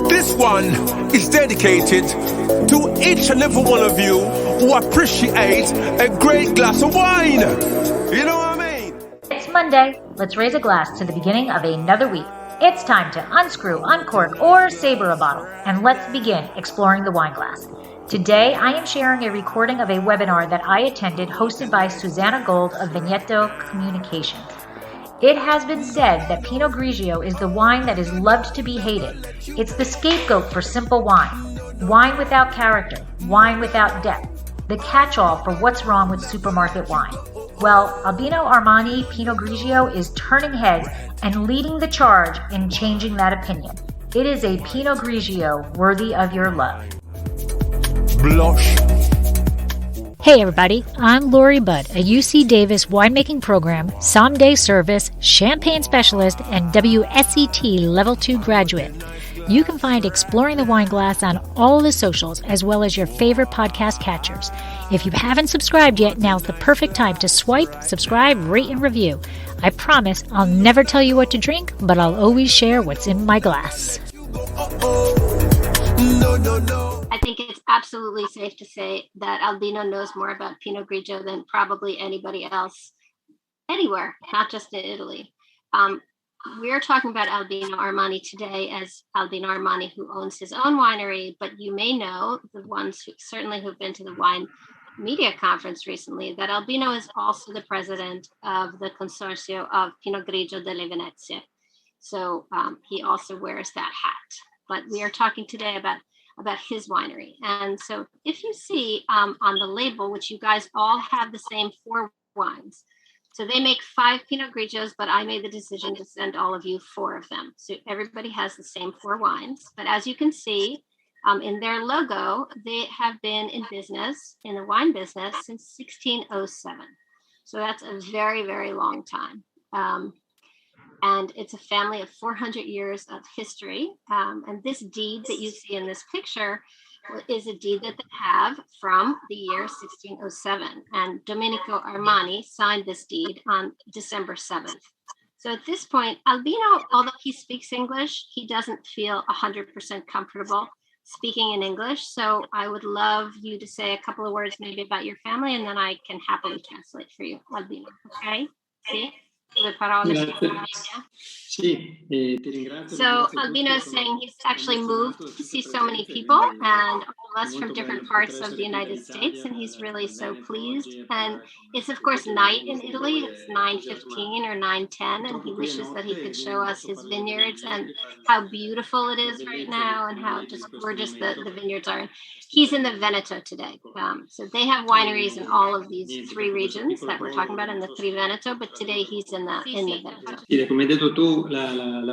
This one is dedicated to each and every one of you who appreciate a great glass of wine. You know what I mean? It's Monday. Let's raise a glass to the beginning of another week. It's time to unscrew, uncork, or saber a bottle, and let's begin exploring the wine glass. Today, I am sharing a recording of a webinar that I attended hosted by Susannah Gold of Vigneto Communications. It has been said that Pinot Grigio is the wine that is loved to be hated. It's the scapegoat for simple wine. Wine without character, wine without depth. The catch-all for what's wrong with supermarket wine. Well, Albino Armani Pinot Grigio is turning heads and leading the charge in changing that opinion. It is a Pinot Grigio worthy of your love. Blush. Hey everybody, I'm Lori Budd, a UC Davis winemaking program, someday service, champagne specialist, and WSET Level 2 graduate. You can find Exploring the Wine Glass on all the socials as well as your favorite podcast catchers. If you haven't subscribed yet, now's the perfect time to swipe, subscribe, rate, and review. I promise I'll never tell you what to drink, but I'll always share what's in my glass. I think it's absolutely safe to say that Albino knows more about Pinot Grigio than probably anybody else anywhere, not just in Italy. We're talking about Albino Armani today as Albino Armani, who owns his own winery, but you may know, the ones who certainly who've been to the wine media conference recently, that Albino is also the president of the Consorzio of Pinot Grigio Delevanexes. So he also wears that hat. But we are talking today about his winery. And so if you see on the label, which you guys all have the same 4 wines. So they make 5 Pinot Grigios, but I made the decision to send all of you 4 of them. So everybody has the same 4 wines. But as you can see in their logo, they have been in business, in the wine business, since 1607. So that's a very, very long time. And it's a family of 400 years of history. And this deed that you see in this picture is a deed that they have from the year 1607. And Domenico Armani signed this deed on December 7th. So at this point, Albino, although he speaks English, he doesn't feel 100% comfortable speaking in English. So I would love you to say a couple of words maybe about your family, and then I can happily translate for you, Albino. Okay? See? So Albino is saying he's actually moved to see so many people and all of us from different parts of the United States, and he's really so pleased. And it's of course night in Italy. It's 9:15 or 9:10, and he wishes that he could show us his vineyards and how beautiful it is right now and how just gorgeous the vineyards are. He's in the Veneto today. So they have wineries in all of these 3 regions that we're talking about in the Veneto, but today he's in the Veneto.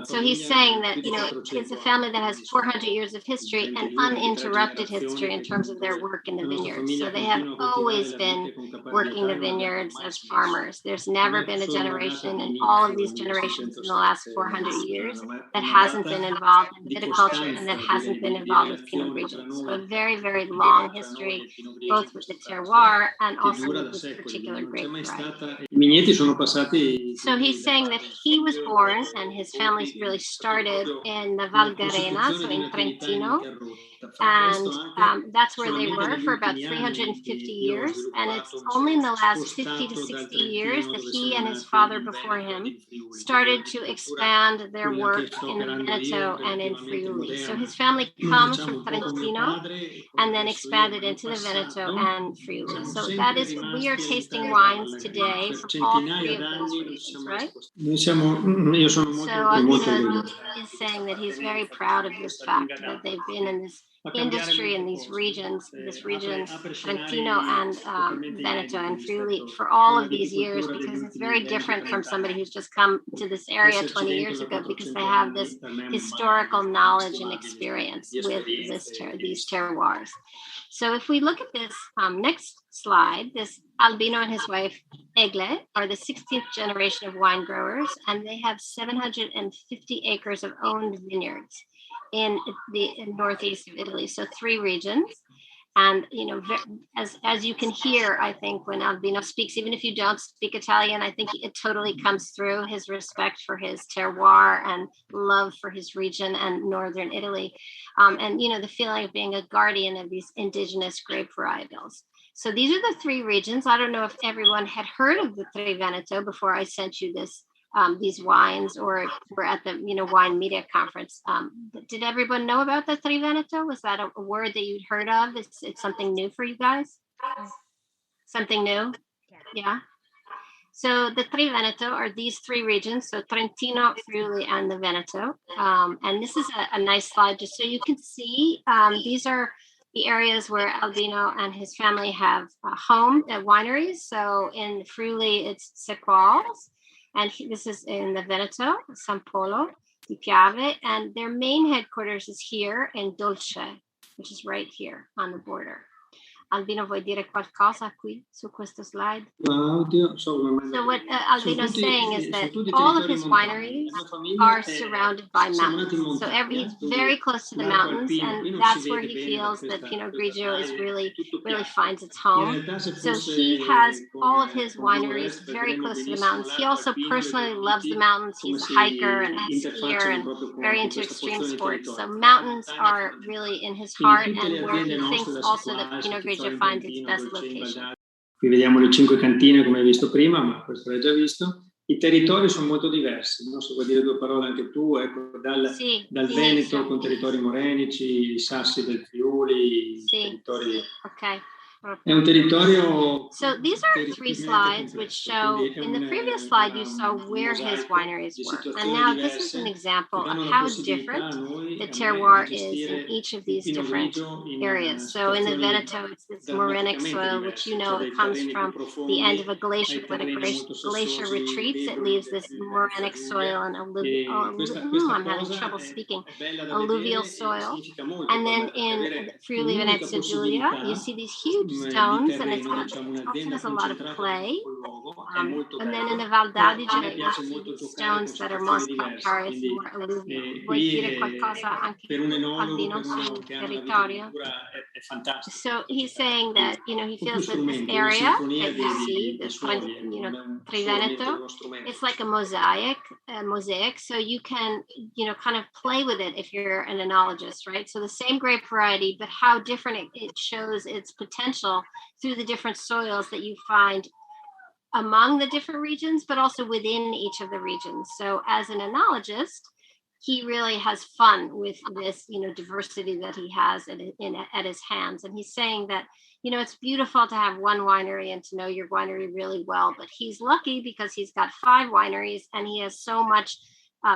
So he's saying that, it's a family that has 400 years of history and uninterrupted history in terms of their work in the vineyards. So they have always been working the vineyards as farmers. There's never been a generation in all of these generations in the last 400 years that hasn't been involved in viticulture and that hasn't been involved with Pinot Grigio. So a very, very long history, both with the terroir and also with this particular grape variety. So he's saying that he was born and his family really started in the Val Garena, so in Trentino, and that's where they were for about 350 years. And it's only in the last 50 to 60 years that he and his father before him started to expand their work in the Veneto and in Friuli. So his family comes from Trentino and then expanded into the Veneto and Friuli. So that is, we are tasting wines today from all 3 of those regions, right? So Albino is saying that he's very proud of this fact that they've been in this industry in these regions, Trentino and Veneto and Friuli, for all of these years, because it's very different from somebody who's just come to this area 20 years ago, because they have this historical knowledge and experience with these terroirs. So if we look at this next slide, this Albino and his wife Egle are the 16th generation of wine growers, and they have 750 acres of owned vineyards in the northeast of Italy, so 3 regions. And, as you can hear, I think when Albino speaks, even if you don't speak Italian, I think it totally comes through, his respect for his terroir and love for his region and Northern Italy. And, the feeling of being a guardian of these indigenous grape varietals. So these are the three regions. I don't know if everyone had heard of the Tre Veneto before I sent you these wines, or were at the wine media conference. Did everyone know about the Tre Veneto? Was that a word that you'd heard of? It's something new for you guys? Something new? Yeah. So the Tre Veneto are these three regions, so Trentino, Friuli, and the Veneto. And this is a nice slide just so you can see. These are the areas where Albino and his family have home at wineries. So in Friuli, it's Sequals. And this is in the Veneto, San Polo di Piave. And their main headquarters is here in Dolce, which is right here on the border. Albino, vuoi dire qualcosa qui su questo slide? So what Albino's saying is that all of his wineries are surrounded by mountains. So he's very close to the mountains, and that's where he feels that Pinot Grigio is really finds its home. So he has all of his wineries very close to the mountains. He also personally loves the mountains. He's a hiker and a skier and very into extreme sports. So mountains are really in his heart, and where he thinks also that Pinot Grigio finds its best location. Qui vediamo le 5 cantine come hai visto prima, ma questo l'hai già visto. I territori sono molto diversi, no? Se vuoi dire due parole anche tu, ecco, dal Veneto con territori morenici, i sassi del Friuli, territori... Okay. È un territorio. So these are three slides which show, in the previous slide you saw where his wineries were, and now this is an example of how different the terroir is in each of these different areas. So in the Veneto, it's this morenic soil, which it comes from the end of a glacier. When a glacier retreats, it leaves this morenic soil and I'm having trouble speaking, alluvial soil. And then in Friuli Venezia Giulia, you see these huge stones, and it often has a lot of clay. And then in the Val d'Adige, you see these stones that are more calcareous, more alluvial. Vuoi dire qualcosa anche Albino sul territorio? So he's saying that, he feels that this area that you see, this Tre Veneto, it's like a mosaic. So you can, kind of play with it if you're an enologist, right? So the same grape variety, but how different it shows its potential through the different soils that you find among the different regions, but also within each of the regions. So as an enologist, he really has fun with this, diversity that he has at his hands. And he's saying that, it's beautiful to have one winery and to know your winery really well, but he's lucky because he's got 5 wineries and he has so much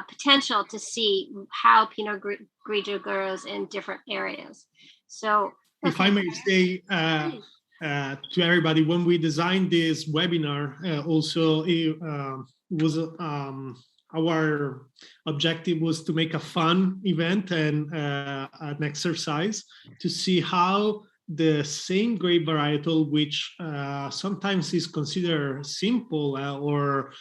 potential to see how Pinot Grigio grows in different areas. So if I may say to everybody, when we designed this webinar, also it was our objective was to make a fun event and an exercise to see how the same grape varietal, which sometimes is considered simple or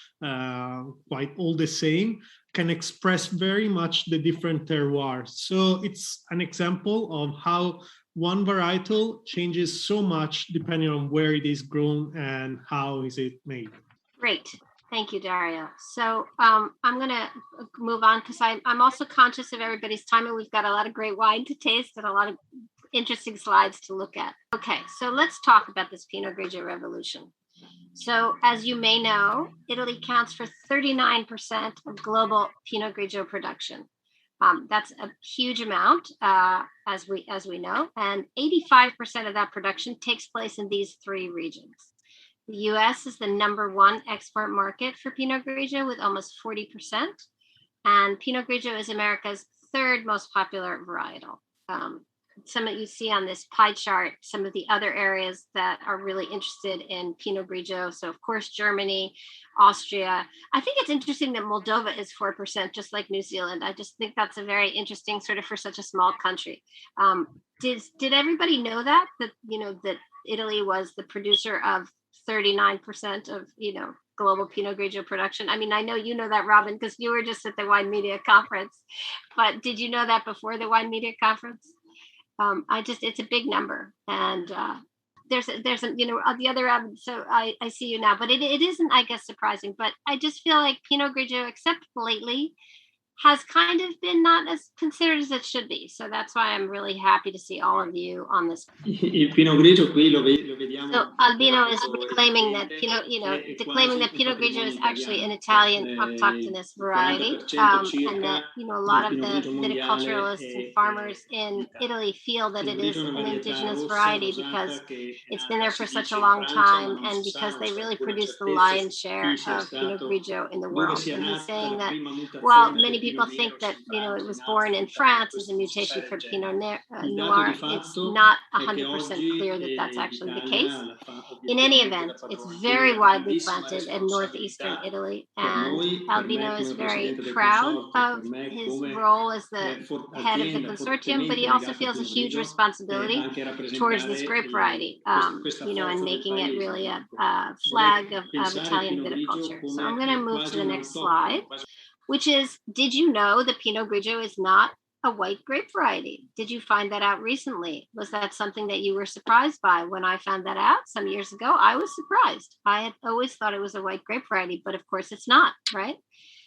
quite all the same, can express very much the different terroirs. So it's an example of how one varietal changes so much depending on where it is grown and how is it made. Great. Thank you, Dario. So I'm going to move on because I'm also conscious of everybody's time, and we've got a lot of great wine to taste and a lot of interesting slides to look at. Okay, so let's talk about this Pinot Grigio revolution. So as you may know, Italy counts for 39% of global Pinot Grigio production. That's a huge amount, as we know, and 85% of that production takes place in these 3 regions. The US is the #1 export market for Pinot Grigio with almost 40%, and Pinot Grigio is America's 3rd most popular varietal. Some of you see on this pie chart some of the other areas that are really interested in Pinot Grigio. So of course, Germany, Austria. I think it's interesting that Moldova is 4%, just like New Zealand. I just think that's a very interesting sort of for such a small country. Did everybody know that that Italy was the producer of 39% of global Pinot Grigio production? I mean, I know you know that, Robin, because you were just at the Wine Media Conference. But did you know that before the Wine Media Conference? it's a big number, and there's the other so I see you now, but it isn't, I guess, surprising, but I just feel like Pinot Grigio, except lately, has kind of been not as considered as it should be. So that's why I'm really happy to see all of you on this. Il Pinot Grigio qui lo vediamo. So Albino is claiming that Pinot Grigio is actually an Italian autochthonous variety, and that a lot of the viticulturalists and farmers in Italy feel that it is an indigenous variety because it's been there for such a long time, and because they really produce the lion's share of Pinot Grigio in the world. And he's saying that while many people think that it was born in France as a mutation for Pinot Noir, it's not 100% clear that that's actually the case. In any event, it's very widely planted in northeastern Italy, and Albino is very proud of his role as the head of the consortium, but he also feels a huge responsibility towards this grape variety, and making it really a flag of Italian viticulture. So I'm going to move to the next slide, which is, did you know that Pinot Grigio is not a white grape variety? Did you find that out recently? Was that something that you were surprised by? When I found that out some years ago, I was surprised. I had always thought it was a white grape variety, but of course it's not, right?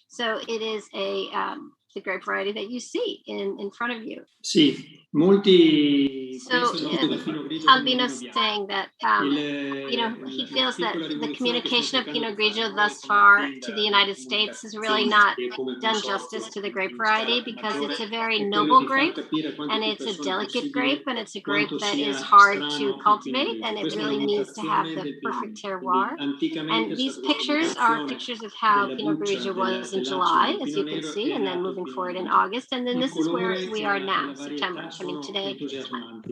So it is the grape variety that you see in front of you. Sì, molti. So Albino's saying that he feels that the communication of Pinot Grigio thus far to the United States has really not done justice to the grape variety, because it's a very noble grape, and it's a delicate grape, and it's a grape that is hard to cultivate, and it really needs to have the perfect terroir. And these pictures are pictures of how Pinot Grigio was in July, as you can see, and then moving forward in August, and then this is where we are now, September. I mean, today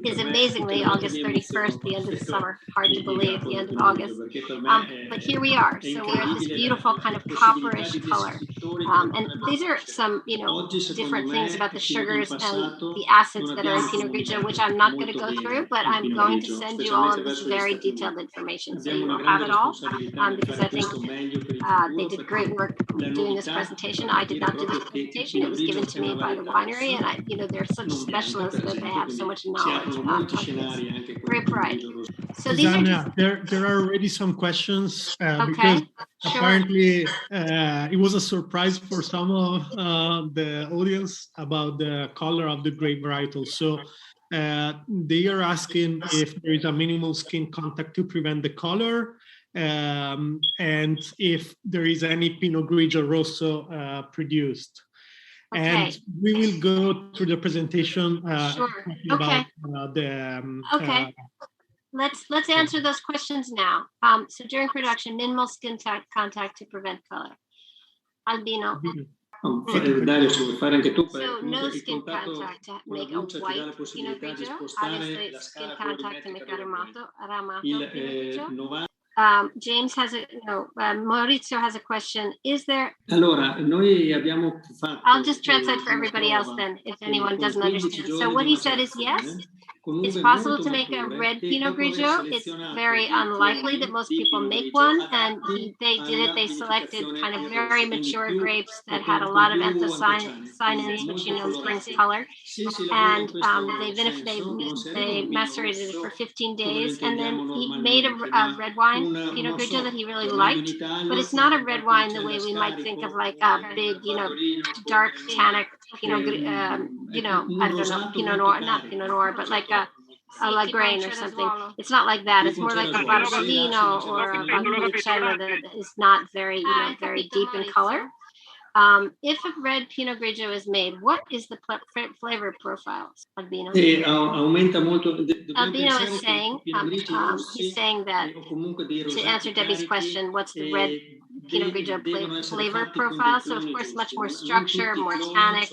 is amazingly August 31st, the end of the summer. Hard to believe, the end of August. But here we are. So we're at this beautiful kind of copperish color. And these are some, different things about the sugars and the acids that are in Pinot Grigio, which I'm not going to go through, but I'm going to send you all of this very detailed information, so you will have it all, because I think they did great work doing this presentation. I did not do this presentation. It was given to me by the winery, and they're such specialists that they have so much knowledge about this grape variety. So these are just... there are already some questions because apparently it was a surprise for some of the audience about the color of the grape varietal. So they are asking if there is a minimal skin contact to prevent the color, and if there is any Pinot Grigio Rosso produced. Okay. And we will go through the presentation about Let's answer those questions now. So during production, minimal skin contact to prevent color. Albino. Dario, se vuoi fare anche tu, so no skin contact to make a white Pinot Grigio. Obviously, skin contact to make a Ramato Pinot Grigio. James has Maurizio has a question. Is there... Allora, noi abbiamo fatto... I'll just translate for everybody else then, if anyone doesn't understand. So what he said is yes, it's possible to make a red Pinot Grigio. It's very unlikely that most people make one, and they did it. They selected kind of very mature grapes that had a lot of anthocyanins, which brings color, and they macerated it for 15 days, and then he made a red wine Pinot Grigio that he really liked, but it's not a red wine the way we might think of, like a big, dark tannic Pinot, I don't know, Pinot Noir, not Pinot Noir, but like a Lagrange or something. It's not like that. It's more like a Barbolino or a Valpolicella that is not very, very deep in color. If a red Pinot Grigio is made, what is the flavor profile, Albino? Albino is saying, he's saying that, to answer Debbie's question, what's the red Pinot Grigio flavor profile? So, of course, much more structure, more tannic.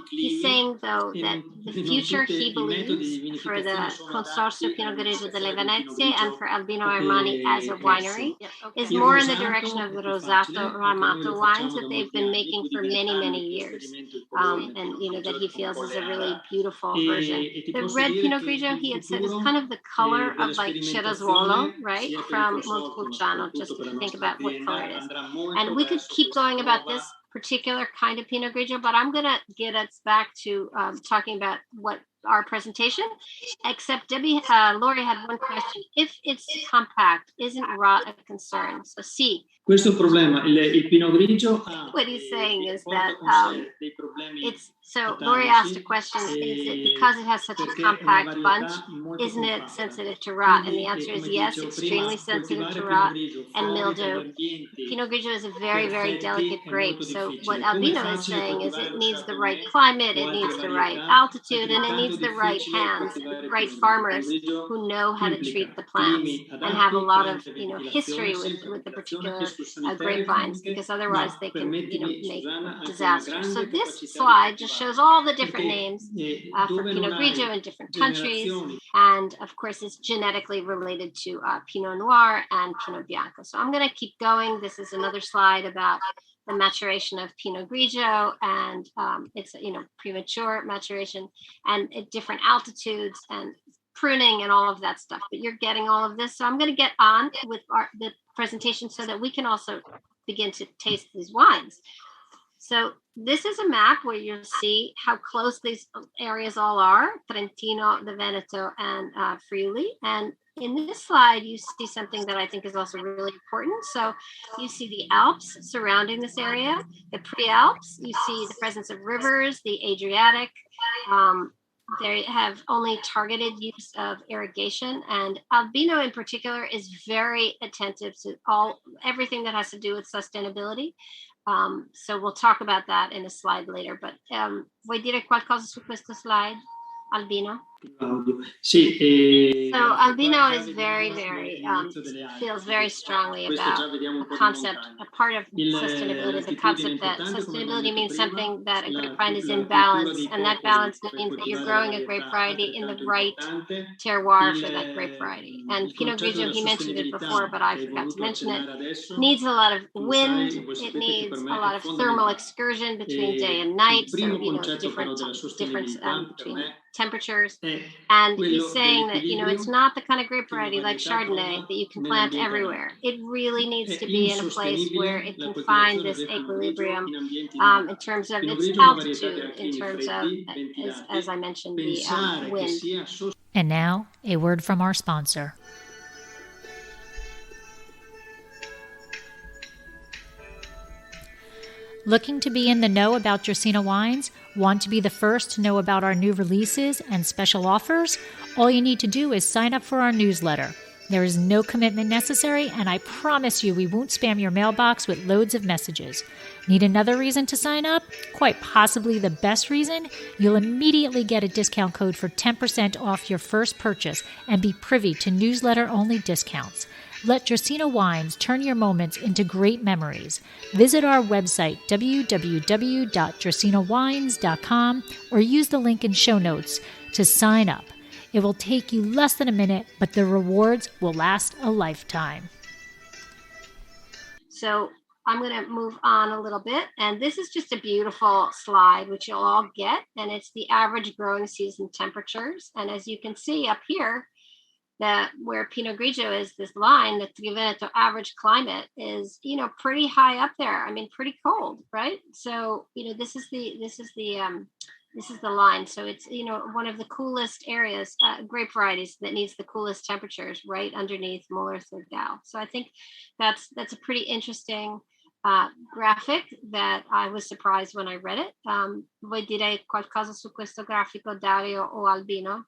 He's saying, though, that the future, he believes, for the Consorzio Pinot Grigio Delevanexes and for Albino Armani as a winery, is more in the direction of the Rosato Ramato wines that they've been making for many, many years. And, that he feels is a really beautiful version. The red Pinot Grigio, he had said, is kind of the color of like Cerasuolo, right, from Montepulciano, just to think about what color it is. And we could keep going about this particular kind of Pinot Grigio, but I'm going to get us back to talking about what our presentation, except Lori had one question. If it's compact, isn't rot a concern? So C. Questo è il problema. Il Pinot Grigio ha what he's saying is that dei problemi it's so Lori asked a question, is it because it has such a compact bunch, isn't it sensitive to rot? And the answer is yes, extremely sensitive to rot and mildew. Pinot Grigio is a very, very delicate grape. So what Albino is saying is it needs the right climate, it needs the right altitude, and it needs the right hands, right farmers who know how to treat the plants and have a lot of history with the particular grapevines, because otherwise they can make disaster. So this slide just shows all the different names for Pinot Grigio in different countries, and of course it's genetically related to Pinot Noir and Pinot Bianco. So I'm going to keep going. This is another slide about the maturation of Pinot Grigio, and it's premature maturation and at different altitudes and pruning and all of that stuff. But you're getting all of this, so I'm going to get on with the presentation so that we can also begin to taste these wines. So this is a map where you'll see how close these areas all are: Trentino, the Veneto, and Friuli. And in this slide, you see something that I think is also really important. So you see the Alps surrounding this area, the Prealps. You see the presence of rivers, the Adriatic. They have only targeted use of irrigation, and Albino in particular is very attentive to everything that has to do with sustainability. So we'll talk about that in a slide later, but vuoi dire qualcosa su questo slide, Albino? Sì, so Albino is very, very, feels very strongly about a concept, a part of sustainability, the concept that sustainability means something that a grapevine is in balance, and that balance means that you're growing a grape variety in the right terroir for that grape variety. And Pinot Grigio, he mentioned it before, but I forgot to mention it, needs a lot of wind, it needs a lot of thermal excursion between day and night, so difference between temperatures. And he's saying that it's not the kind of grape variety like Chardonnay that you can plant everywhere. It really needs to be in a place where it can find this equilibrium in terms of its altitude, in terms of, as I mentioned, the wind. And now, a word from our sponsor. Looking to be in the know about Dracaena wines? Want to be the first to know about our new releases and special offers? All you need to do is sign up for our newsletter. There is no commitment necessary, and I promise you we won't spam your mailbox with loads of messages. Need another reason to sign up? Quite possibly the best reason? You'll immediately get a discount code for 10% off your first purchase and be privy to newsletter-only discounts. Let Dracaena Wines turn your moments into great memories. Visit our website, www.dracaenawines.com, or use the link in show notes to sign up. It will take you less than a minute, but the rewards will last a lifetime. So I'm going to move on a little bit. And this is just a beautiful slide, which you'll all get. And it's the average growing season temperatures. And as you can see up here, that where Pinot Grigio is, this line, the Triveneto average climate is, pretty high up there. I mean, pretty cold, right? So, this is the line. So it's, one of the coolest areas, grape varieties that needs the coolest temperatures right underneath Moller-Thurgau. So I think that's a pretty interesting graphic that I was surprised when I read it. Vuoi dire qualcosa su questo grafico, Dario o Albino?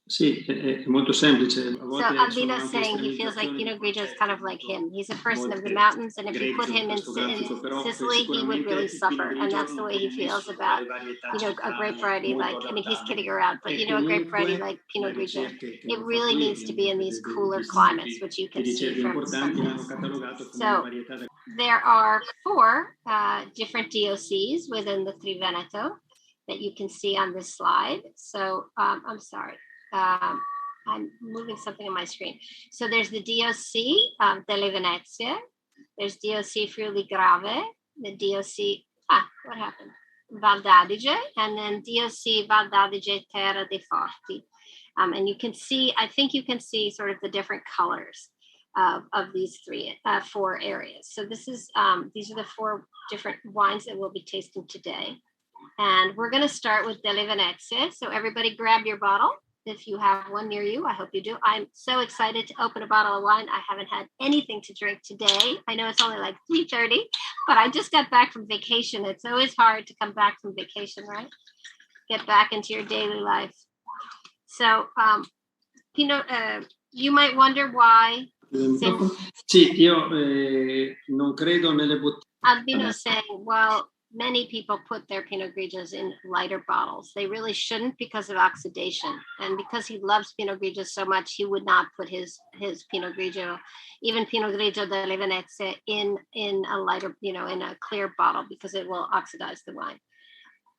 Sì, è molto semplice. So Albino's saying he feels like Pinot Grigio is kind of like him. He's a person of the mountains, and if you put him in Sicily, he would really suffer. And that's the way he feels about, a grape variety like, he's kidding around, but a grape variety like Pinot Grigio, it really needs to be in these cooler climates, which you can see from the So there are 4 different DOCs within the Triveneto that you can see on this slide. So I'm sorry, I'm moving something on my screen. So there's the DOC Delevanexes, there's DOC Friuli Grave, the DOC, what happened? Val d'Adige, and then DOC Val d'Adige Terra dei Forti. And you can see, I think you can see sort of the different colors of these 4 areas. So this is, these are the 4 different wines that we'll be tasting today. And we're going to start with Delevanexes. So everybody grab your bottle if you have one near you. I hope you do. I'm so excited to open a bottle of wine. I haven't had anything to drink today. I know it's only like 3:30, but I just got back from vacation. It's always hard to come back from vacation, right? Get back into your daily life. So, you might wonder why. Sì, io non credo nelle bottiglie. Albino saying, well, many people put their Pinot Grigios in lighter bottles. They really shouldn't because of oxidation. And because he loves Pinot Grigio so much, he would not put his Pinot Grigio, even Pinot Grigio Delevanexes, in a lighter, in a clear bottle because it will oxidize the wine.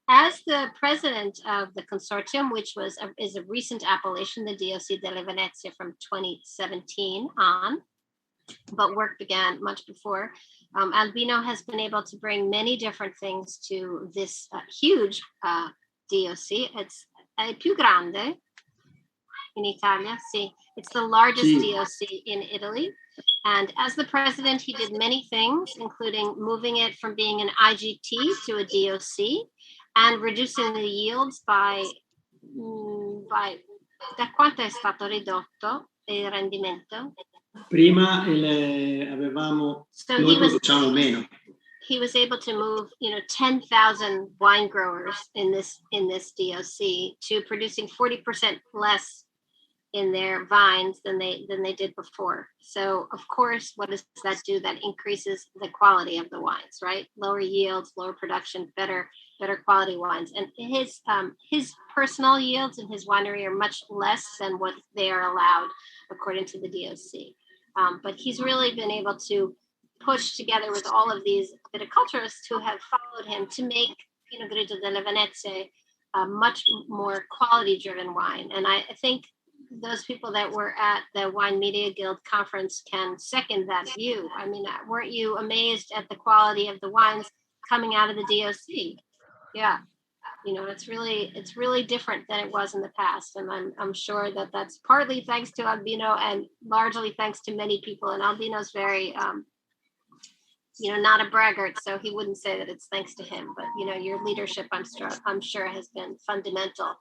As the president of the consortium, which is a recent appellation, the DOC Delevanexes from 2017 on, but work began much before. Albino has been able to bring many different things to this huge DOC. It's più grande in Italia. See, it's the largest DOC in Italy. And as the president, he did many things, including moving it from being an IGT to a DOC and reducing the yields by da quanto è stato ridotto il rendimento? Prima avevamo, so noi produciamo meno. He was able to move, 10,000 wine growers in this DOC to producing 40% less in their vines than they did before. So of course, what does that do? That increases the quality of the wines, right? Lower yields, lower production, better quality wines. And his personal yields in his winery are much less than what they are allowed according to the DOC. But he's really been able to push together with all of these viticulturists who have followed him to make Pinot Grigio Delevanexes a much more quality-driven wine. And I think those people that were at the Wine Media Guild conference can second that view. I mean, weren't you amazed at the quality of the wines coming out of the DOC? Yeah. It's really different than it was in the past. And I'm sure that that's partly thanks to Albino and largely thanks to many people. And Albino's very, not a braggart, so he wouldn't say that it's thanks to him. But, your leadership, I'm sure has been fundamental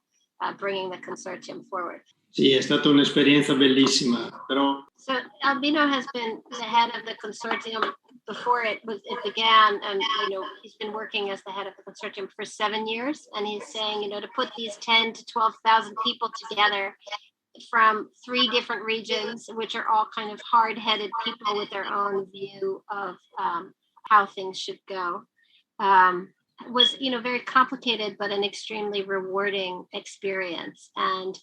bringing the consortium forward. Sì, è stata un'esperienza bellissima, però... So Albino has been the head of the consortium before it began, and he's been working as the head of the consortium for 7 years, and he's saying, to put these 10 to 12,000 people together from 3 different regions, which are all kind of hard-headed people with their own view of how things should go, was very complicated, but an extremely rewarding experience. And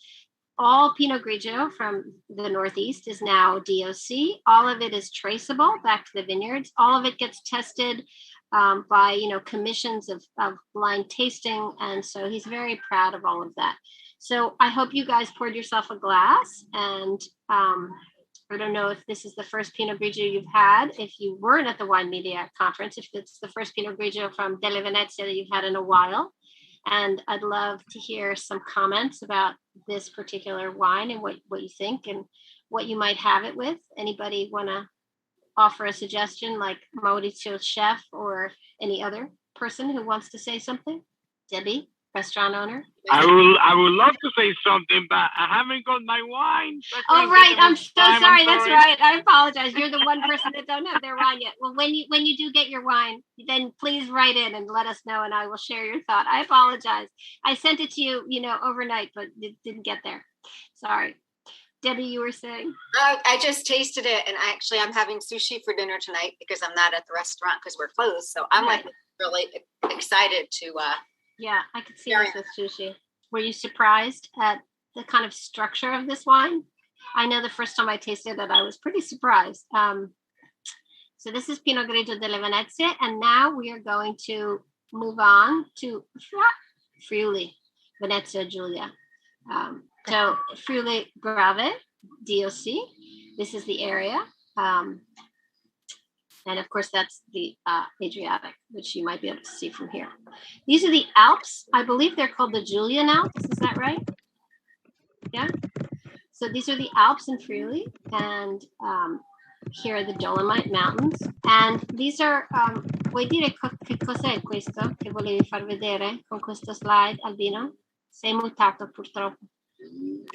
all Pinot Grigio from the Northeast is now DOC. All of it is traceable back to the vineyards. All of it gets tested by, commissions of blind tasting. And so he's very proud of all of that. So I hope you guys poured yourself a glass. And I don't know if this is the first Pinot Grigio you've had. If you weren't at the Wine Media Conference, if it's the first Pinot Grigio from Delevanexes that you've had in a while. And I'd love to hear some comments about this particular wine and what you think and what you might have it with. Anybody want to offer a suggestion, like Mauricio's chef or any other person who wants to say something? Debbie, restaurant owner. I would love to say something, but I haven't got my wine. Oh, right. I'm so sorry. That's right. I apologize. You're the one person that don't have their wine yet. Well, when you do get your wine, then please write in and let us know, and I will share your thought. I apologize. I sent it to you, overnight, but it didn't get there. Sorry. Debbie, you were saying? I just tasted it, and I'm having sushi for dinner tonight because I'm not at the restaurant because we're closed. So I'm really excited to... Yeah, I could see this with sushi. Were you surprised at the kind of structure of this wine? I know the first time I tasted it, I was pretty surprised. So this is Pinot Grigio Delevanexes, and now we are going to move on to Friuli, Venezia Giulia. So Friuli Grave, DOC. This is the area. And of course, that's the Adriatic, which you might be able to see from here. These are the Alps. I believe they're called the Julian Alps. Is that right? Yeah. So these are the Alps in Friuli. And here are the Dolomite Mountains. And these are, vuoi dire che cos'è questo che volevi far vedere con questo slide, Albino? Sei mutato purtroppo.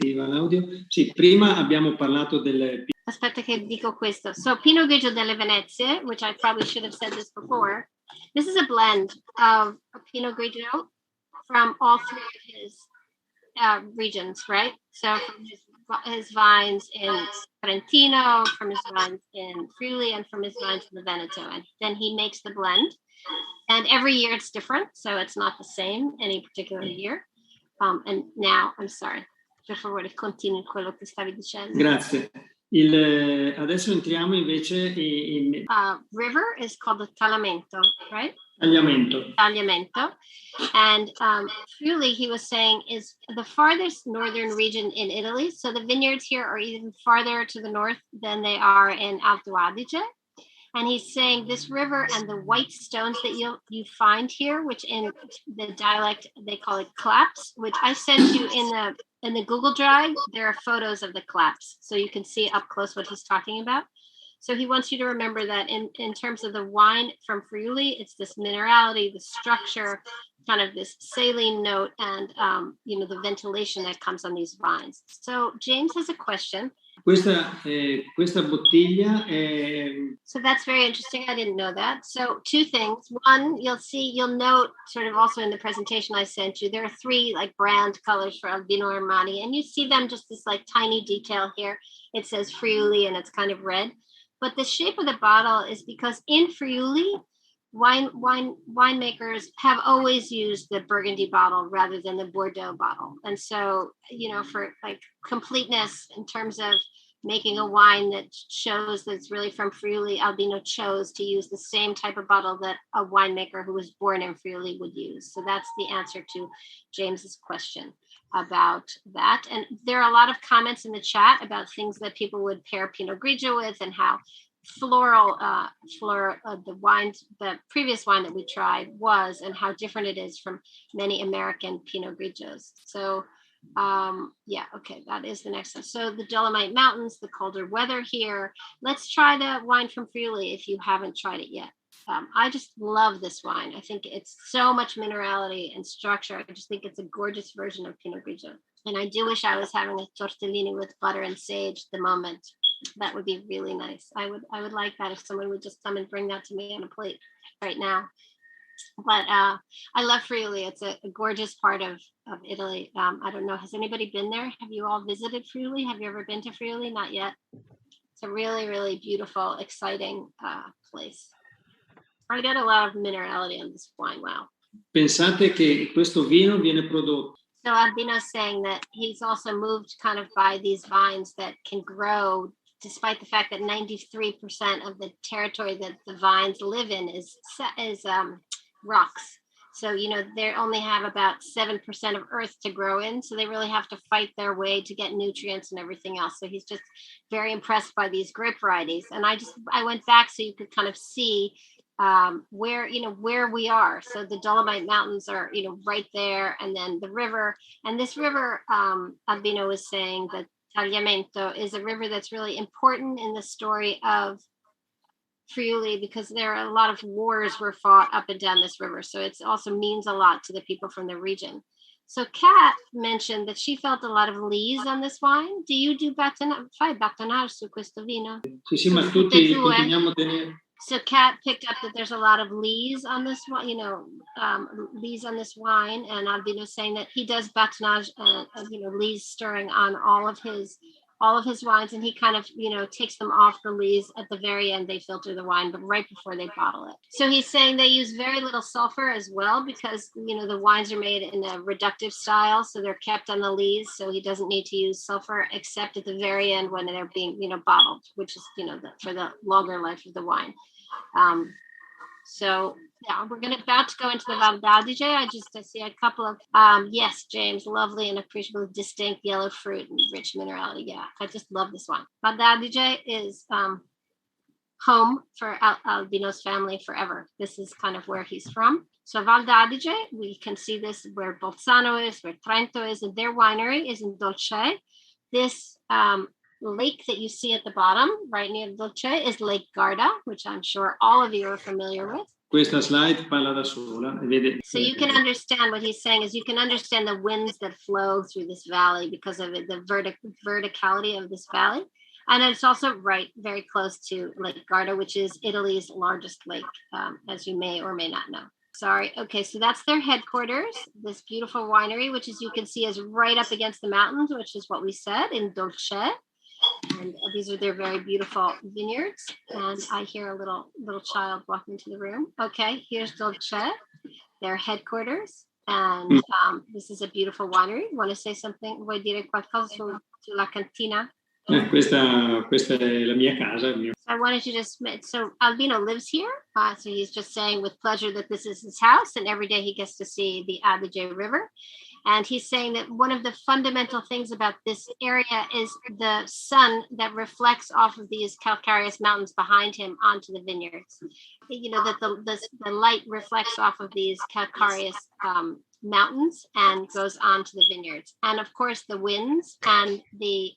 L'audio? Sì, prima abbiamo parlato delle... Aspetta che dico questo. So Pinot Grigio Delevanexes, which I probably should have said this before. This is a blend of a Pinot Grigio from all three of his regions, right? So from his vines in Trentino, from his vines in Friuli, and from his vines in the Veneto. And then he makes the blend. And every year it's different, so it's not the same any particular year. And now, I'm sorry, per favore, continui quello che stavi dicendo. Grazie. Adesso entriamo invece in... river is called the Tagliamento, right? Tagliamento. And Friuli, he was saying, is the farthest northern region in Italy. So the vineyards here are even farther to the north than they are in Alto Adige. And he's saying this river and the white stones that you find here, which in the dialect they call it claps, which I sent you in the Google Drive. There are photos of the claps, so you can see up close what he's talking about. So he wants you to remember that in terms of the wine from Friuli, it's this minerality, the structure, kind of this saline note, and the ventilation that comes on these vines. So James has a question. Questa bottiglia è... So that's very interesting. I didn't know that. So two things. One, you'll note sort of also in the presentation I sent you, there are three like brand colors for Albino Armani, and you see them just this like tiny detail here. It says Friuli and it's kind of red. But the shape of the bottle is because in Friuli, winemakers have always used the Burgundy bottle rather than the Bordeaux bottle. And so, for like completeness in terms of making a wine that shows that it's really from Friuli, Albino chose to use the same type of bottle that a winemaker who was born in Friuli would use. So that's the answer to James's question about that. And there are a lot of comments in the chat about things that people would pair Pinot Grigio with and how floral the previous wine that we tried was, and how different it is from many American Pinot Grigios. So okay, that is the next one. So the Dolomite Mountains, the colder weather here. Let's try the wine from Friuli if you haven't tried it yet. I just love this wine. I think it's so much minerality and structure. I just think it's a gorgeous version of Pinot Grigio. And I do wish I was having a tortellini with butter and sage at the moment. That would be really nice. I would like that if someone would just come and bring that to me on a plate right now. But I love Friuli. It's a gorgeous part of Italy. I don't know. Has anybody been there? Have you all visited Friuli? Have you ever been to Friuli? Not yet. It's a really, really beautiful, exciting place. I get a lot of minerality on this wine. Wow. Pensate che questo vino viene prodotto. So Albino's saying that he's also moved kind of by these vines that can grow despite the fact that 93% of the territory that the vines live in is rocks. So, they only have about 7% of earth to grow in. So they really have to fight their way to get nutrients and everything else. So he's just very impressed by these grape varieties. And I went back so you could kind of see where we are. So the Dolomite Mountains are, right there. And then the river. And this river, Albino was saying that Tagliamento is a river that's really important in the story of Friuli because there are a lot of wars were fought up and down this river. So it also means a lot to the people from the region. So Kat mentioned that she felt a lot of lees on this wine. Do you do battonar su questo vino? Sì, ma tutti continuiamo a tenere. So Kat picked up that there's a lot of lees on this one, lees on this wine, and Albino saying that he does batonnage, lees stirring on all of his wines, and he kind of, takes them off the lees at the very end. They filter the wine, but right before they bottle it. So he's saying they use very little sulfur as well because, the wines are made in a reductive style, so they're kept on the lees. So he doesn't need to use sulfur except at the very end when they're being, bottled, which is, for the longer life of the wine. We're about to go into the Val d'Adige. I see a couple of, yes, James, lovely and appreciable, distinct yellow fruit and rich minerality. Yeah, I just love this one. Val d'Adige is home for Albino's family forever. This is kind of where he's from. So Val d'Adige, we can see this where Bolzano is, where Trento is, and their winery is in Dolce. This lake that you see at the bottom, right near Dolce, is Lake Garda, which I'm sure all of you are familiar with. Questa slide parla da sola. So you can understand what he's saying is you can understand the winds that flow through this valley because of it, the verticality of this valley. And it's also very close to Lake Garda, which is Italy's largest lake, as you may or may not know. Sorry. Okay, so that's their headquarters, this beautiful winery, which as you can see is right up against the mountains, which is what we said in Dolce. And these are their very beautiful vineyards. And I hear a little child walking into the room. Okay, here's Dolce, their headquarters. And this is a beautiful winery. Want to say something? Vuoi dire qualcosa sulla cantina? Questa è la mia casa. So I wanted you to so Albino lives here. So he's just saying with pleasure that this is his house. And every day he gets to see the Adige River. And he's saying that one of the fundamental things about this area is the sun that reflects off of these calcareous mountains behind him onto the vineyards. You know, that the light reflects off of these calcareous mountains and goes onto the vineyards. And of course, the winds and the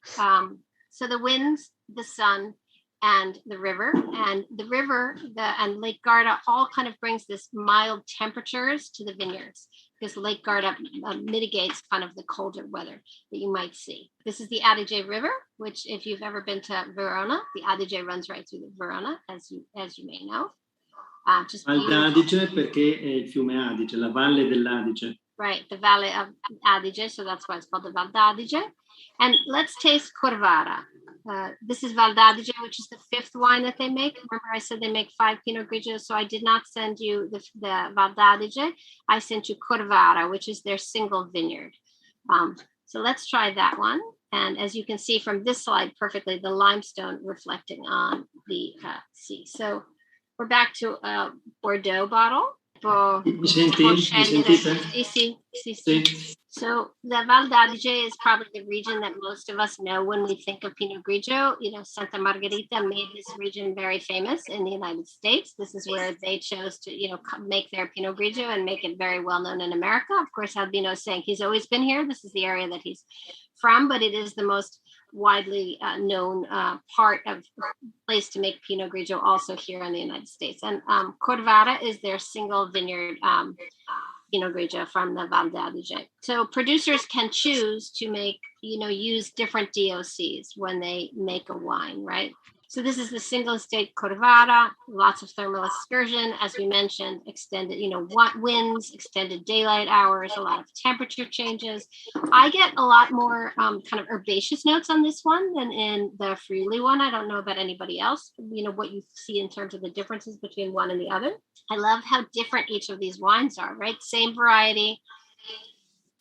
winds, the sun, and the river. And the river and Lake Garda all kind of brings this mild temperatures to the vineyards, because Lake Garda mitigates kind of the colder weather that you might see. This is the Adige River, which if you've ever been to Verona, the Adige runs right through the Verona, as you may know. Val d'Adige perché è il fiume Adige, la valle dell'Adige. Right, the Valley of Adige, so that's why it's called the Val d'Adige. And let's taste Corvara. This is Val d'Adige, which is the fifth wine that they make. Remember I said they make 5 Pinot Grigios, so I did not send you the Val d'Adige. I sent you Corvara, which is their single vineyard. So let's try that one. And as you can see from this slide perfectly, the limestone reflecting on the sea. So we're back to a Bordeaux bottle. Mi sentite? Sì. So the Val d'Adige is probably the region that most of us know when we think of Pinot Grigio. You know, Santa Margherita made this region very famous in the United States. This is where they chose to, make their Pinot Grigio and make it very well known in America. Of course, Albino is saying he's always been here. This is the area that he's from, but it is the most widely known part of place to make Pinot Grigio also here in the United States. And Corvara is their single vineyard Pinot Grigio from the Val d'Adige. So producers can choose to make, use different DOCs when they make a wine, right? So this is the single estate Corvara, lots of thermal excursion, as we mentioned, extended, winds, extended daylight hours, a lot of temperature changes. I get a lot more kind of herbaceous notes on this one than in the Friuli one. I don't know about anybody else, what you see in terms of the differences between one and the other. I love how different each of these wines are, right? Same variety,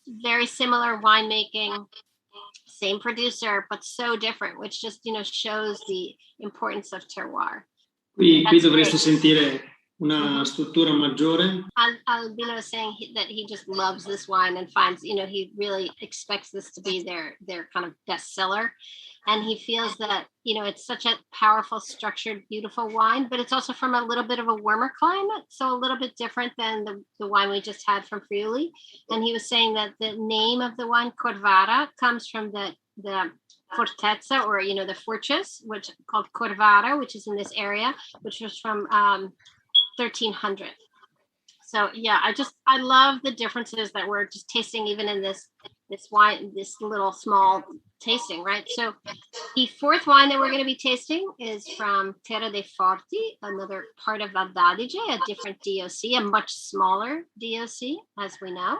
very similar winemaking, same producer, but so different, which just, shows the importance of terroir. Qui dovreste sentire una struttura maggiore. Albino is saying that he just loves this wine and finds, he really expects this to be their kind of bestseller. And he feels that, it's such a powerful, structured, beautiful wine, but it's also from a little bit of a warmer climate. So a little bit different than the wine we just had from Friuli. And he was saying that the name of the wine, Corvara, comes from the fortezza, or, the fortress, which called Corvara, which is in this area, which was from 1300. So yeah, I love the differences that we're just tasting even in this wine, this little small tasting, right? So the fourth wine that we're going to be tasting is from Terra dei Forti, another part of Val d'Adige, a different DOC, a much smaller DOC, as we know.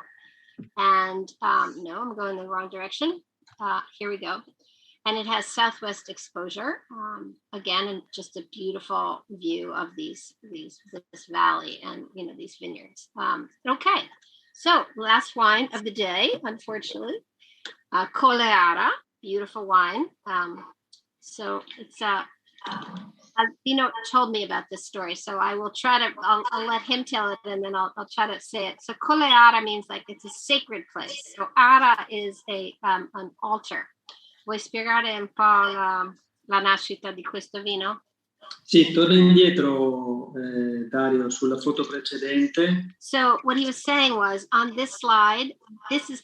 And no, I'm going the wrong direction. Here we go. And it has southwest exposure. Again, and just a beautiful view of this valley and, these vineyards. Okay. So last wine of the day, unfortunately, Coleara, beautiful wine. So it's Albino told me about this story, so I will try to. I'll let him tell it, and then I'll try to say it. So Coleara means like it's a sacred place. So Ara is an altar. Vuoi spiegare un po' la nascita di questo vino? Sì, torna indietro, Dario, sulla foto precedente. So what he was saying was on this slide, this is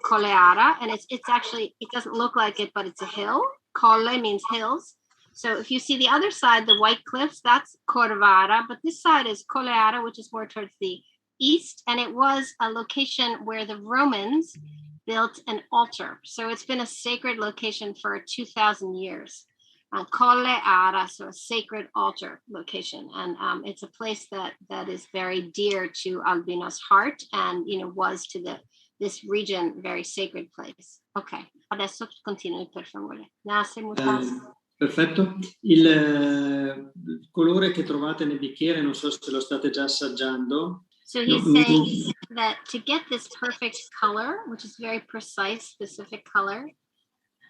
Coleara, and it's actually, it doesn't look like it, but it's a hill. Colle means hills. So if you see the other side, the white cliffs, that's Corvara, but this side is Colleara, which is more towards the east. And it was a location where the Romans built an altar. So it's been a sacred location for 2,000 years. Colleara, so a sacred altar location. And it's a place that is very dear to Albino's heart and, was to this region very sacred place. Ok, adesso continui per favore. Perfetto. Il colore che trovate nel bicchiere, non so se lo state già assaggiando. So he's saying that to get this perfect color, which is very precise, specific color,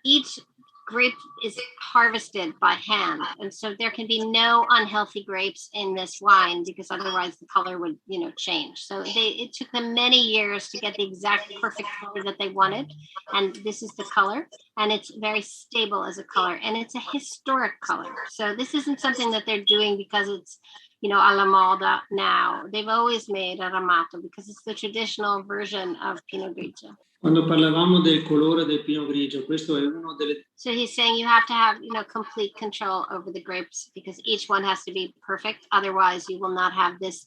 each grape is harvested by hand. And so there can be no unhealthy grapes in this wine because otherwise the color would, change. So it took them many years to get the exact perfect color that they wanted. And this is the color. And it's very stable as a color. And it's a historic color. So this isn't something that they're doing because it's, alla moda now. They've always made Ramato because it's the traditional version of Pinot Grigio. Quando parlavamo del colore del Pinot Grigio, questo è uno delle... So he's saying you have to have, complete control over the grapes because each one has to be perfect. Otherwise, you will not have this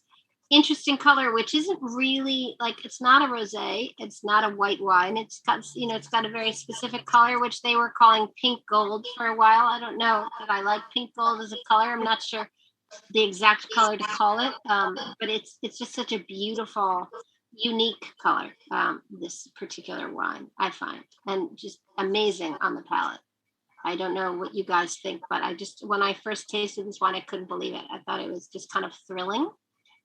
interesting color, which isn't really it's not a rosé. It's not a white wine. It's got, it's got a very specific color, which they were calling pink gold for a while. I don't know that I like pink gold as a color. I'm not sure the exact color to call it. But it's just such a beautiful, unique color, this particular wine, I find, and just amazing on the palate. I don't know what you guys think, but when I first tasted this wine, I couldn't believe it. I thought it was just kind of thrilling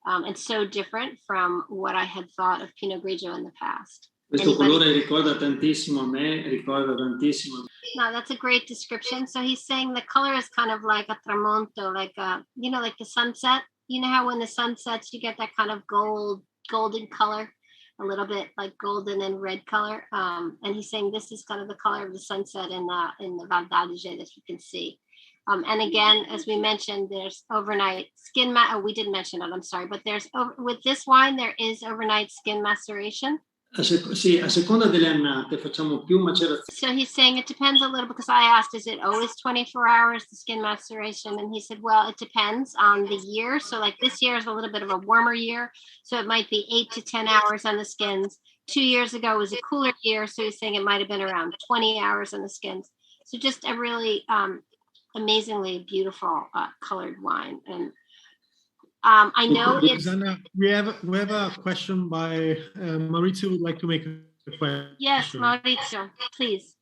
and so different from what I had thought of Pinot Grigio in the past. Questo colore ricorda tantissimo a me, ricorda tantissimo. No, that's a great description. So he's saying the color is kind of like a tramonto, like the sunset. You know how when the sun sets, you get that kind of golden color, a little bit like golden and red color. And he's saying this is kind of the color of the sunset in the Val d'Adige that you can see. And again, as we mentioned, there's overnight skin. We didn't mention it. I'm sorry, but with this wine there is overnight skin maceration. Sì, a seconda delle annate facciamo più macerazione. So he's saying it depends a little because I asked, is it always 24 hours, the skin maceration? And he said, well, it depends on the year. So like this year is a little bit of a warmer year. So it might be 8 to 10 hours on the skins. 2 years ago was a cooler year. So he's saying it might have been around 20 hours on the skins. So just a really amazingly beautiful colored wine. And I know Susannah, we have a question by Maurizio would like to make a question. Yes, Maurizio, please.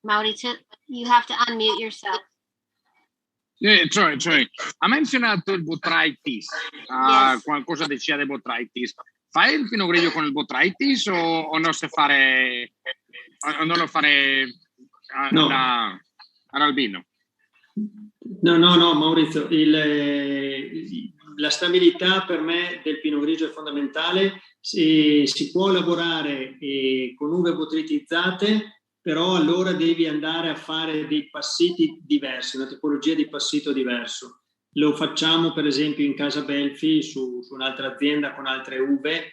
Maurizio, you have to unmute yourself. Cioè, ha menzionato il botrytis, Yes. qualcosa decía de botrytis. Fai il Pinot Grigio con il botrytis o non lo fare ad Albino? No, Maurizio, la stabilità per me del Pinot Grigio è fondamentale. Si può lavorare con uve botritizzate, però allora devi andare a fare dei passiti diversi, una tipologia di passito diverso. Lo facciamo per esempio in Casa Belfi su un'altra azienda con altre uve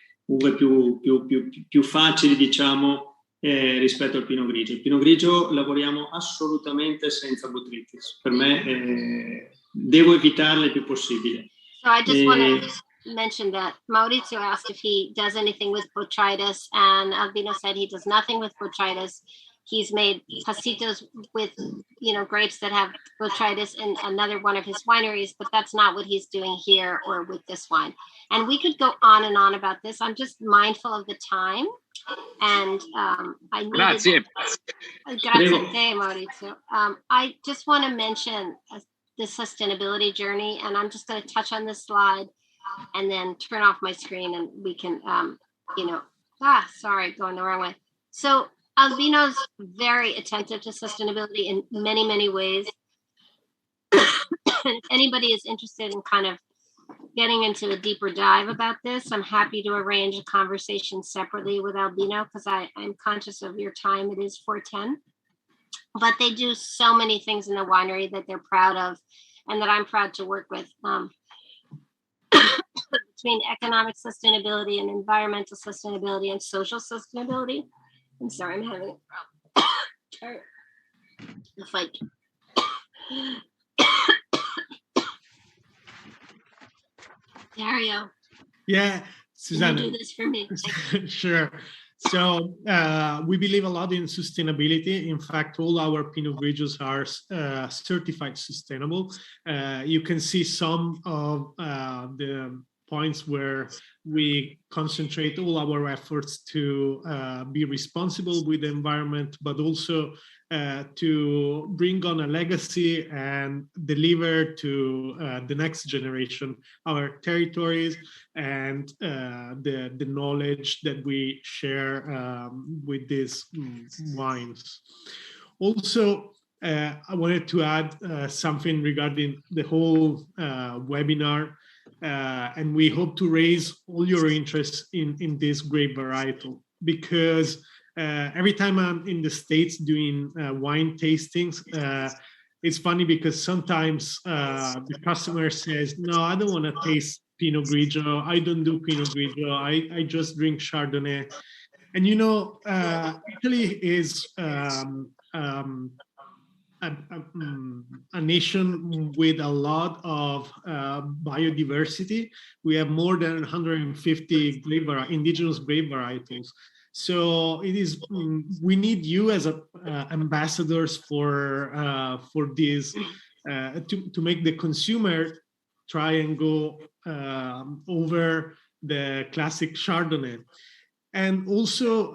più facili, diciamo, rispetto al Pinot Grigio. Il Pinot Grigio lavoriamo assolutamente senza botrytis. Per me devo evitarle il più possibile. So I just want to mention that Maurizio asked if he does anything with botrytis, and Albino said he does nothing with botrytis. He's made pasitos with, grapes that have botrytis in another one of his wineries, but that's not what he's doing here or with this wine. And we could go on and on about this. I'm just mindful of the time. And I needed... Grazie. Grazie a te, Maurizio. I just want to mention the sustainability journey, and I'm just going to touch on this slide and then turn off my screen and we can, going the wrong way. So Albino's very attentive to sustainability in many, many ways. If anybody is interested in kind of getting into a deeper dive about this, I'm happy to arrange a conversation separately with Albino because I'm conscious of your time. It is 4:10. But they do so many things in the winery that they're proud of and that I'm proud to work with. Between economic sustainability and environmental sustainability and social sustainability. I'm sorry, I'm having a problem. If I Dario. Yeah, Susannah. Can you do this for me? Sure. So we believe a lot in sustainability. In fact, all our Pinot Grigios are certified sustainable. You can see some of the points where we concentrate all our efforts to be responsible with the environment, but also to bring on a legacy and deliver to the next generation our territories and the knowledge that we share with these wines. Also, I wanted to add something regarding the whole webinar, and we hope to raise all your interest in this grape varietal, because every time I'm in the States doing wine tastings, it's funny because sometimes the customer says, no, I don't want to taste Pinot Grigio. I don't do Pinot Grigio. I just drink Chardonnay. And, you know, Italy is a nation with a lot of biodiversity. We have more than 150 indigenous grape varietals. So it is. We need you as ambassadors for this to make the consumer try and go over the classic Chardonnay, and also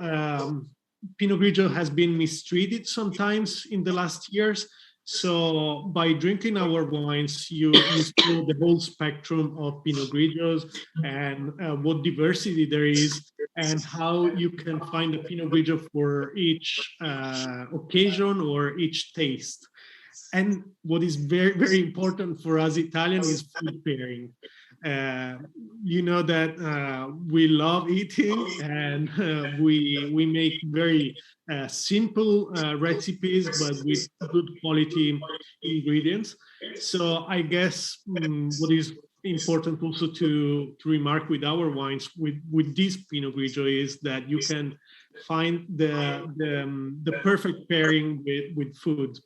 Pinot Grigio has been mistreated sometimes in the last years. So by drinking our wines, you see the whole spectrum of Pinot Grigios and what diversity there is, and how you can find a Pinot Grigio for each occasion or each taste. And what is very, very important for us Italians is food pairing. You know that we love eating, and we make very simple recipes, but with good quality ingredients. So I guess what is important also to remark with our wines, with this Pinot Grigio, is that you can find the perfect pairing with food.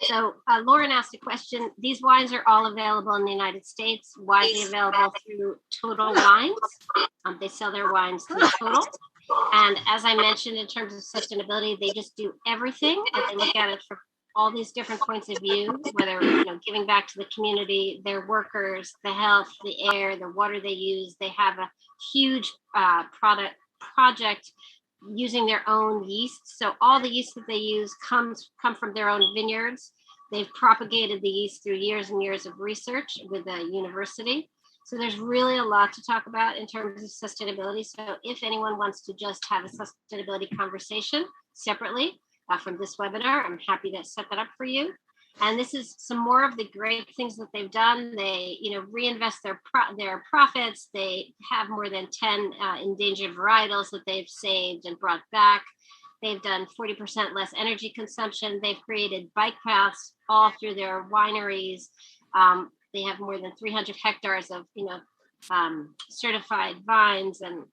So Lauren asked a question. These wines are all available in the United States, widely available through Total Wines. They sell their wines through Total. And as I mentioned, in terms of sustainability, they just do everything, and they look at it from all these different points of view, whether giving back to the community, their workers, the health, the air, the water they use. They have a huge project using their own yeast. So all the yeast that they use come from their own vineyards. They've propagated the yeast through years and years of research with the university. So there's really a lot to talk about in terms of sustainability. So if anyone wants to just have a sustainability conversation separately from this webinar, I'm happy to set that up for you. And this is some more of the great things that they've done. They, reinvest their profits. They have more than 10 endangered varietals that they've saved and brought back. They've done 40% less energy consumption. They've created bike paths all through their wineries. They have more than 300 hectares of, certified vines and,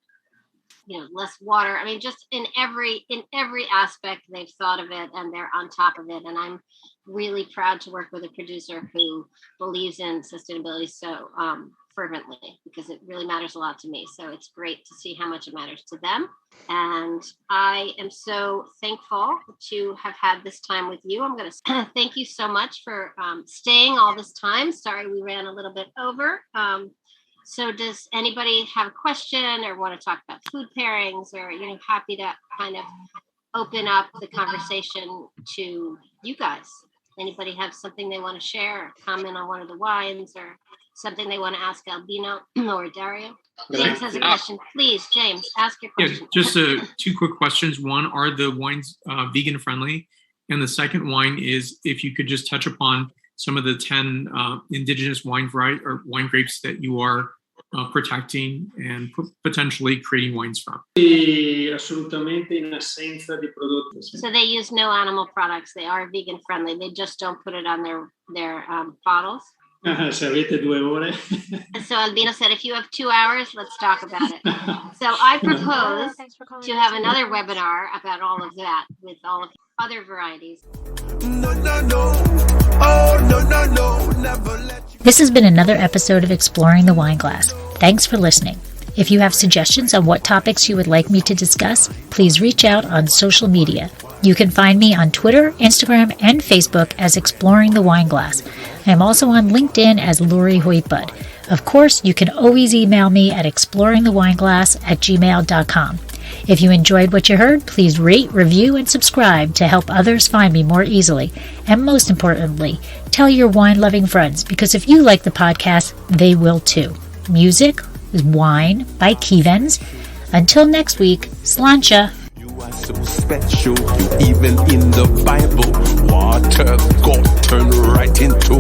less water. I mean, just in every aspect, they've thought of it and they're on top of it. And I'm really proud to work with a producer who believes in sustainability so fervently, because it really matters a lot to me. So it's great to see how much it matters to them. And I am so thankful to have had this time with you. I'm going to thank you so much for staying all this time. Sorry, we ran a little bit over. So does anybody have a question or want to talk about food pairings, or happy to kind of open up the conversation to you guys? Anybody have something they want to share or comment on one of the wines, or something they want to ask Albino or Dario? James has a question. Please, James, ask your question. Yeah, just two quick questions. One, are the wines vegan friendly? And the second wine is, if you could just touch upon some of the 10 indigenous wine grapes that you are protecting and potentially creating wines from. Assolutamente in assenza di prodotti. So they use no animal products. They are vegan friendly. They just don't put it on their bottles. Se avete 2 ore. So Albino said, if you have 2 hours, let's talk about it. So I propose to have another webinar about all of that with all of you. other varieties. No, no, no. Oh, no, no, no. Never let you. This has been another episode of Exploring the Wine Glass. Thanks for listening. If you have suggestions on what topics you would like me to discuss, please reach out on social media. You can find me on Twitter, Instagram, and Facebook as Exploring the Wine Glass. I am also on LinkedIn as Lori Hoytbud. Of course, you can always email me at exploringthewineglass@gmail.com. If you enjoyed what you heard, please rate, review, and subscribe to help others find me more easily. And most importantly, tell your wine-loving friends, because if you like the podcast, they will too. Music is Wine by Kevens. Until next week, sláinte. You are so special. You even in the Bible, water got turned right into